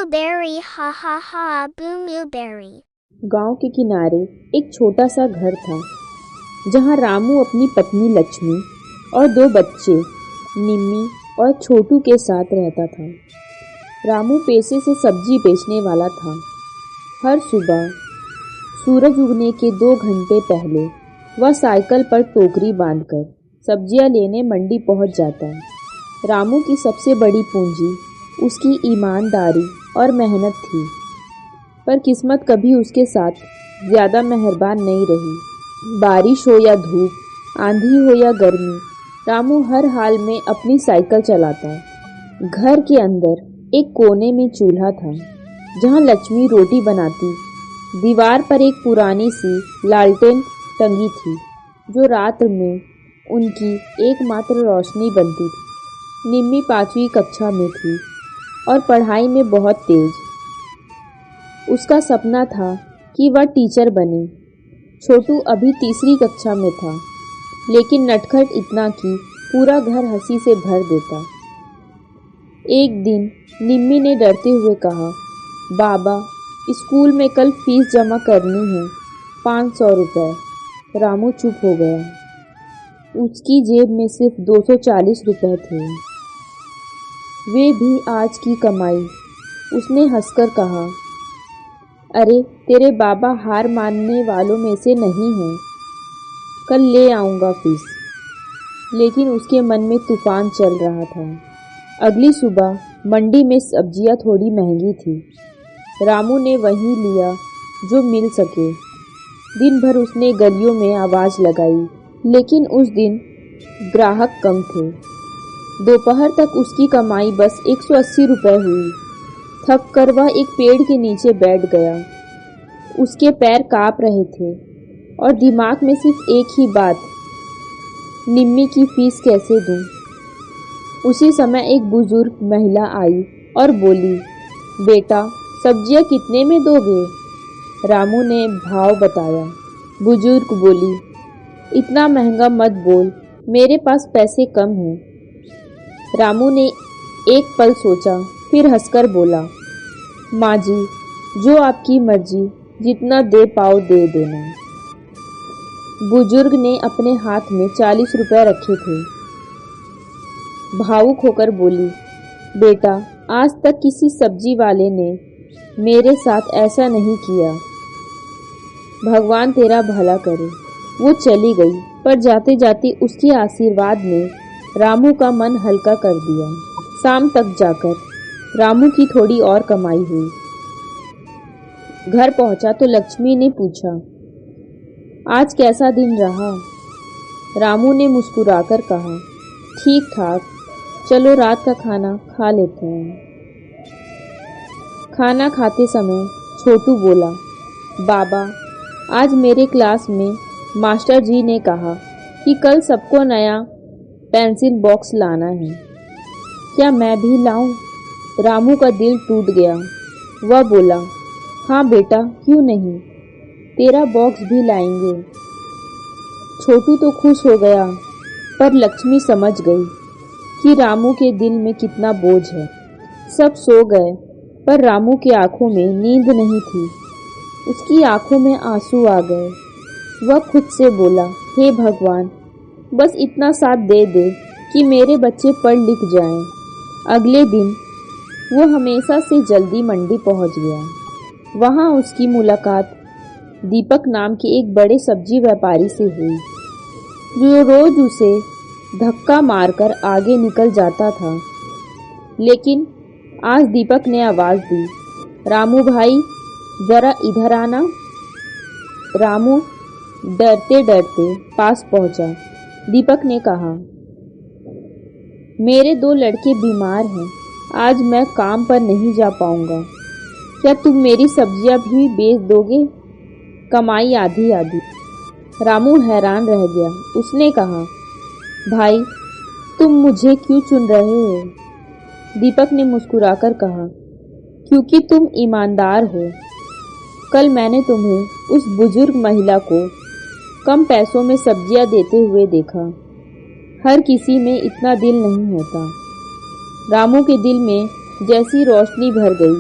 blueberry, ha ha ha, blueberry. गांव के किनारे एक छोटा सा घर था जहां रामू अपनी पत्नी लक्ष्मी और दो बच्चे निम्मी और छोटू के साथ रहता था। रामू पेशे से सब्जी बेचने वाला था। हर सुबह सूरज उगने के 2 घंटे पहले वह साइकिल पर टोकरी बांधकर सब्जियां लेने मंडी पहुंच जाता। रामू की सबसे बड़ी पूंजी उसकी ईमानदारी और मेहनत थी, पर किस्मत कभी उसके साथ ज़्यादा मेहरबान नहीं रही। बारिश हो या धूप, आंधी हो या गर्मी, रामू हर हाल में अपनी साइकिल चलाता। घर के अंदर एक कोने में चूल्हा था जहां लक्ष्मी रोटी बनाती। दीवार पर एक पुरानी सी लालटेन टंगी थी जो रात में उनकी एकमात्र रोशनी बनती थी। निम्मी 5वीं कक्षा में थी और पढ़ाई में बहुत तेज। उसका सपना था कि वह टीचर बने। छोटू अभी 3री कक्षा में था, लेकिन नटखट इतना कि पूरा घर हंसी से भर देता। एक दिन निम्मी ने डरते हुए कहा, बाबा, स्कूल में कल फीस जमा करनी है, 500 रुपये। रामू चुप हो गया। उसकी जेब में सिर्फ 240 रुपये थे, वे भी आज की कमाई। उसने हंसकर कहा, अरे तेरे बाबा हार मानने वालों में से नहीं हैं, कल ले आऊँगा फीस। लेकिन उसके मन में तूफान चल रहा था। अगली सुबह मंडी में सब्जियां थोड़ी महंगी थी। रामू ने वही लिया जो मिल सके। दिन भर उसने गलियों में आवाज़ लगाई, लेकिन उस दिन ग्राहक कम थे। दोपहर तक उसकी कमाई बस 180 रुपये हुई। थक कर वह एक पेड़ के नीचे बैठ गया। उसके पैर काँप रहे थे और दिमाग में सिर्फ एक ही बात, निम्मी की फीस कैसे दूं। उसी समय एक बुजुर्ग महिला आई और बोली, बेटा, सब्जियां कितने में दोगे? रामू ने भाव बताया। बुजुर्ग बोली, इतना महंगा मत बोल, मेरे पास पैसे कम हैं। रामू ने एक पल सोचा, फिर हंसकर बोला, माँ जी, जो आपकी मर्जी, जितना दे पाओ दे देना। बुजुर्ग ने अपने हाथ में 40 रुपये रखे थे। भावुक होकर बोली, बेटा, आज तक किसी सब्जी वाले ने मेरे साथ ऐसा नहीं किया। भगवान तेरा भला करे। वो चली गई, पर जाते जाते उसके आशीर्वाद ने रामू का मन हल्का कर दिया। शाम तक जाकर रामू की थोड़ी और कमाई हुई। घर पहुंचा तो लक्ष्मी ने पूछा, आज कैसा दिन रहा? रामू ने मुस्कुराकर कहा, ठीक ठाक, चलो रात का खाना खा लेते हैं। खाना खाते समय छोटू बोला, बाबा, आज मेरे क्लास में मास्टर जी ने कहा कि कल सबको नया पेंसिल बॉक्स लाना है, क्या मैं भी लाऊं? रामू का दिल टूट गया। वह बोला, हाँ बेटा, क्यों नहीं, तेरा बॉक्स भी लाएंगे। छोटू तो खुश हो गया, पर लक्ष्मी समझ गई कि रामू के दिल में कितना बोझ है। सब सो गए, पर रामू की आंखों में नींद नहीं थी। उसकी आंखों में आंसू आ गए। वह खुद से बोला, हे भगवान, बस इतना साथ दे दे कि मेरे बच्चे पढ़ लिख जाएं। अगले दिन वो हमेशा से जल्दी मंडी पहुंच गया। वहां उसकी मुलाकात दीपक नाम के एक बड़े सब्जी व्यापारी से हुई, जो रोज उसे धक्का मारकर आगे निकल जाता था। लेकिन आज दीपक ने आवाज़ दी, रामू भाई, ज़रा इधर आना। रामू डरते डरते पास पहुंचा। दीपक ने कहा, मेरे 2 लड़के बीमार हैं, आज मैं काम पर नहीं जा पाऊंगा, क्या तुम मेरी सब्जियां भी बेच दोगे? कमाई आधी आधी। रामू हैरान रह गया। उसने कहा, भाई, तुम मुझे क्यों चुन रहे हो? दीपक ने मुस्कुराकर कहा, क्योंकि तुम ईमानदार हो। कल मैंने तुम्हें उस बुजुर्ग महिला को कम पैसों में सब्जियां देते हुए देखा। हर किसी में इतना दिल नहीं होता। रामू के दिल में जैसी रोशनी भर गई।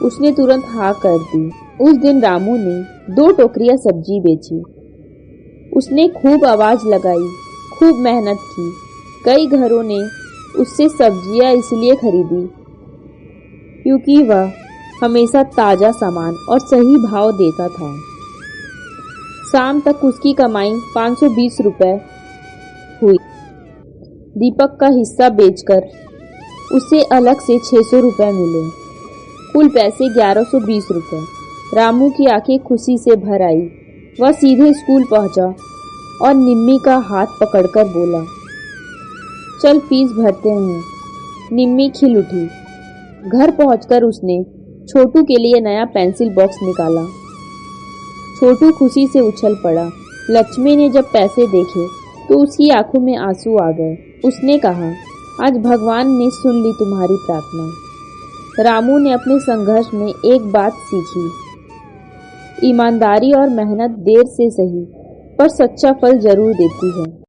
उसने तुरंत हाँ कर दी। उस दिन रामू ने 2 टोकरियां सब्जी बेची। उसने खूब आवाज लगाई, खूब मेहनत की। कई घरों ने उससे सब्जियां इसलिए खरीदी क्योंकि वह हमेशा ताजा सामान और सही भाव देता था। शाम तक उसकी कमाई 520 रुपए हुई। दीपक का हिस्सा बेचकर उसे अलग से 600 रुपए मिले। कुल पैसे 1120 रुपए। रामू की आंखें खुशी से भर आई। वह सीधे स्कूल पहुंचा और निम्मी का हाथ पकड़कर बोला, चल फीस भरते हैं। निम्मी खिल उठी। घर पहुंचकर उसने छोटू के लिए नया पेंसिल बॉक्स निकाला। छोटू खुशी से उछल पड़ा। लक्ष्मी ने जब पैसे देखे तो उसकी आंखों में आंसू आ गए। उसने कहा, आज भगवान ने सुन ली तुम्हारी प्रार्थना। रामू ने अपने संघर्ष में एक बात सीखी, ईमानदारी और मेहनत देर से सही पर सच्चा फल जरूर देती है।